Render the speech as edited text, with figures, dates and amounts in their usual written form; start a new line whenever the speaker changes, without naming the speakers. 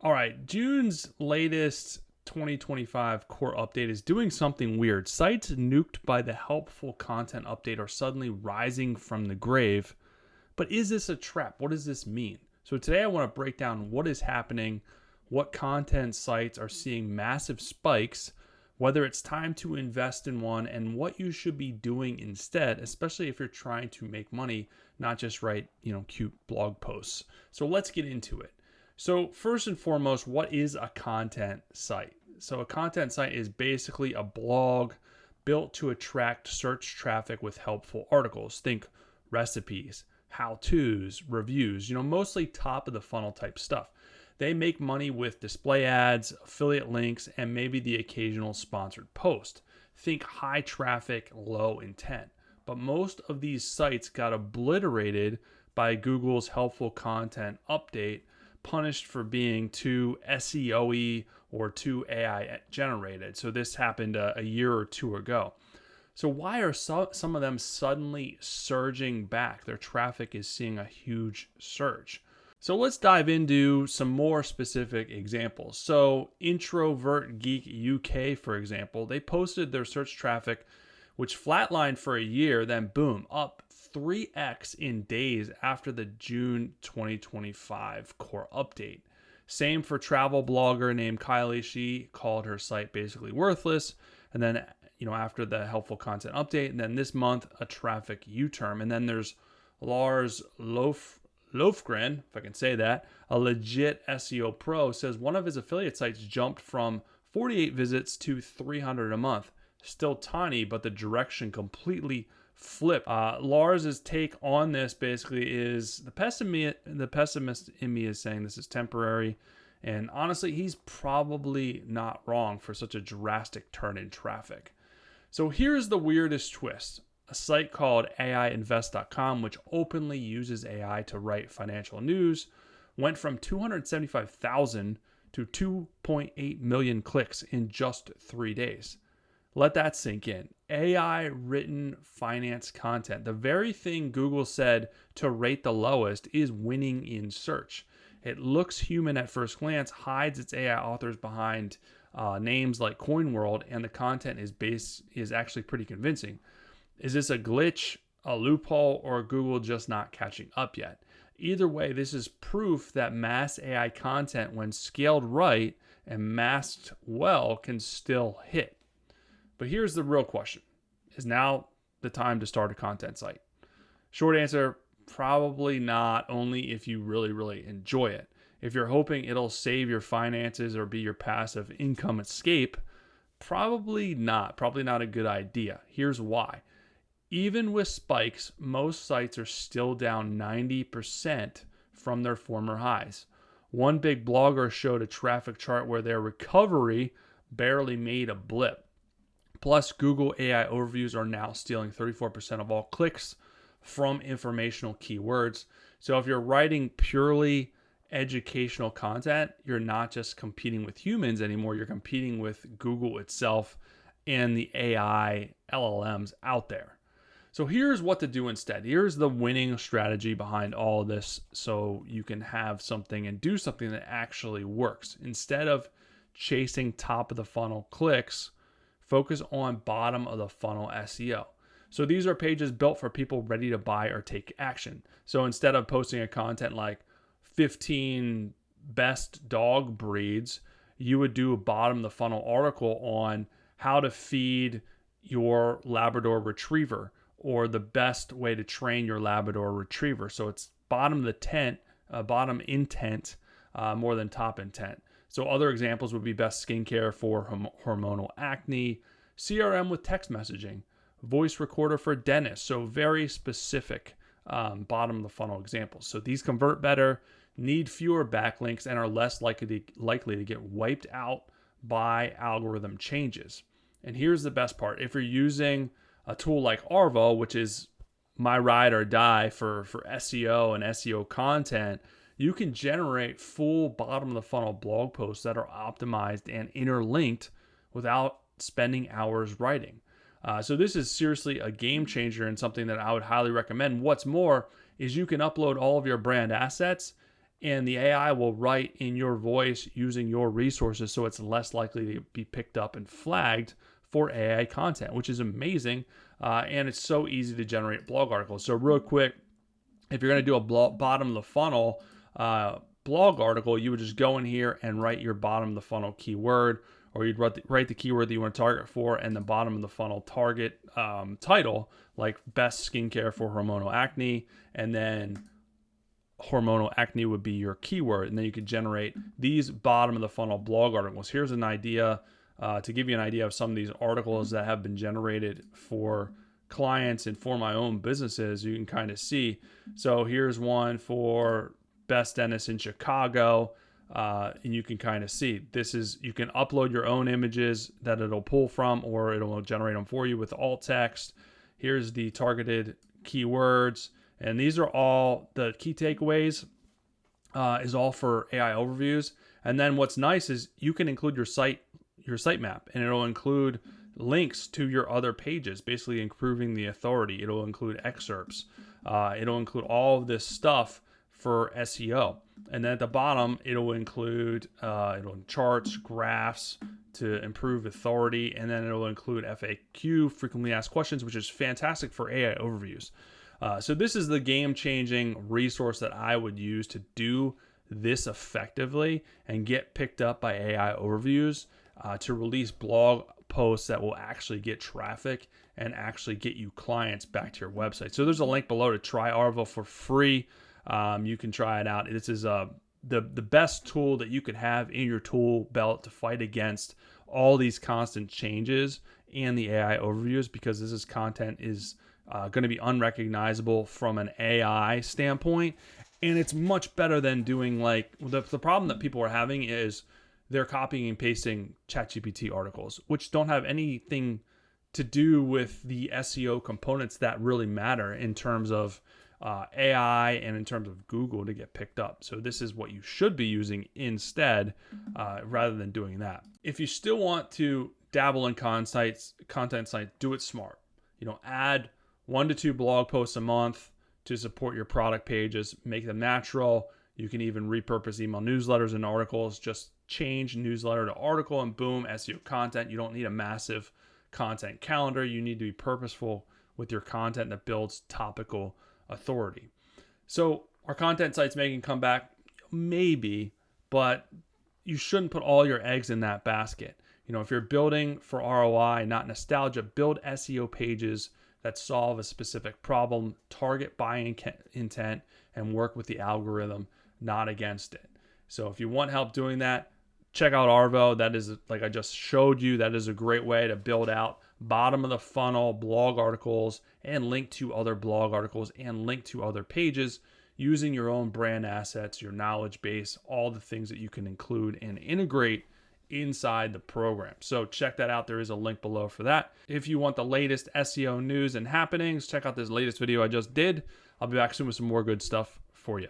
All right, June's latest 2025 core update is doing something weird. Sites nuked by the helpful content update are suddenly rising from the grave. But is this a trap? What does this mean? So today I want to break down what is happening, what content sites are seeing massive spikes, whether it's time to invest in one, and what you should be doing instead, especially if you're trying to make money, not just write, cute blog posts. So let's get into it. So first and foremost, what is a content site? So a content site is basically a blog built to attract search traffic with helpful articles. Think recipes, how-tos, reviews, mostly top of the funnel type stuff. They make money with display ads, affiliate links, and maybe the occasional sponsored post. Think high traffic, low intent. But most of these sites got obliterated by Google's helpful content update, punished for being too SEO-y or too AI generated. So this happened a year or two ago. So why are some of them suddenly surging back? Their traffic is seeing a huge surge. So let's dive into some more specific examples. So Introvert Geek UK, for example, they posted their search traffic, which flatlined for a year, then boom, up 3x in days after the June 2025 core update. Same for travel blogger named Kylie. She called her site basically worthless. And then, after the helpful content update, and then this month, a traffic U-turn. And then there's Lars Lofgren, if I can say that, a legit SEO pro, says one of his affiliate sites jumped from 48 visits to 300 a month. Still tiny, but the direction completely flipped. Lars's take on this basically is the pessimist in me is saying this is temporary. And honestly, he's probably not wrong for such a drastic turn in traffic. So here's the weirdest twist. A site called AIinvest.com, which openly uses AI to write financial news, went from 275,000 to 2.8 million clicks in just 3 days. Let that sink in. AI written finance content, the very thing Google said to rate the lowest, is winning in search. It looks human at first glance, hides its AI authors behind names like CoinWorld, and the content is actually pretty convincing. Is this a glitch, a loophole, or Google just not catching up yet? Either way, this is proof that mass AI content, when scaled right and masked well, can still hit. But here's the real question. Is now the time to start a content site? Short answer, probably not, only if you really, really enjoy it. If you're hoping it'll save your finances or be your passive income escape, probably not. Probably not a good idea. Here's why. Even with spikes, most sites are still down 90% from their former highs. One big blogger showed a traffic chart where their recovery barely made a blip. Plus, Google AI overviews are now stealing 34% of all clicks from informational keywords. So if you're writing purely educational content, you're not just competing with humans anymore, you're competing with Google itself and the AI LLMs out there. So here's what to do instead. Here's the winning strategy behind all of this, so you can have something and do something that actually works. Instead of chasing top of the funnel clicks, focus on bottom of the funnel SEO. So these are pages built for people ready to buy or take action. So instead of posting a content like 15 best dog breeds, you would do a bottom of the funnel article on how to feed your Labrador Retriever, or the best way to train your Labrador Retriever. So it's bottom of the tent, bottom intent, more than top intent. So other examples would be best skincare for hormonal acne, CRM with text messaging, voice recorder for dentists. So very specific bottom of the funnel examples. So these convert better, need fewer backlinks, and are less likely to get wiped out by algorithm changes. And here's the best part. If you're using a tool like Arvow, which is my ride or die for SEO and SEO content, you can generate full bottom of the funnel blog posts that are optimized and interlinked without spending hours writing. So this is seriously a game changer and something that I would highly recommend. What's more is you can upload all of your brand assets and the AI will write in your voice using your resources, so it's less likely to be picked up and flagged for AI content, which is amazing. And it's so easy to generate blog articles. So real quick, if you're going to do a bottom of the funnel blog article, you would just go in here and write your bottom of the funnel keyword, or you'd write the keyword that you want to target for, and the bottom of the funnel target title, like best skincare for hormonal acne, and then hormonal acne would be your keyword, and then you could generate these bottom of the funnel blog articles. Here's an idea to give you an idea of some of these articles that have been generated for clients and for my own businesses. You can kind of see. So here's one for best dentist in Chicago, and you can kind of see this is, you can upload your own images that it'll pull from, or it'll generate them for you with alt text. Here's the targeted keywords, and these are all the key takeaways is all for AI overviews. And then what's nice is you can include your sitemap, and it'll include links to your other pages, basically improving the authority. It'll include excerpts. It'll include all of this stuff for SEO. And then at the bottom, it'll include charts, graphs to improve authority. And then it'll include FAQ, frequently asked questions, which is fantastic for AI overviews. So this is the game-changing resource that I would use to do this effectively and get picked up by AI overviews, to release blog posts that will actually get traffic and actually get you clients back to your website. So there's a link below to try Arvow for free. You can try it out. This is the best tool that you could have in your tool belt to fight against all these constant changes and the AI overviews, because this content is going to be unrecognizable from an AI standpoint. And it's much better than doing like the problem that people are having is they're copying and pasting ChatGPT articles, which don't have anything to do with the SEO components that really matter in terms of AI and in terms of Google to get picked up. So this is what you should be using instead, rather than doing that. If you still want to dabble in content sites, do it smart. Add 1 to 2 blog posts a month to support your product pages, make them natural. You can even repurpose email newsletters and articles. Just change newsletter to article and boom, SEO content. You don't need a massive content calendar. You need to be purposeful with your content that builds topical authority. So are content sites making a comeback? Maybe, but you shouldn't put all your eggs in that basket. If you're building for ROI, not nostalgia, build SEO pages that solve a specific problem, target buying intent, and work with the algorithm, not against it. So if you want help doing that, check out Arvow. That is, like I just showed you, that is a great way to build out bottom of the funnel blog articles and link to other blog articles and link to other pages using your own brand assets, your knowledge base, all the things that you can include and integrate inside the program. So check that out. There is a link below for that. If you want the latest SEO news and happenings, check out this latest video I just did. I'll be back soon with some more good stuff for you.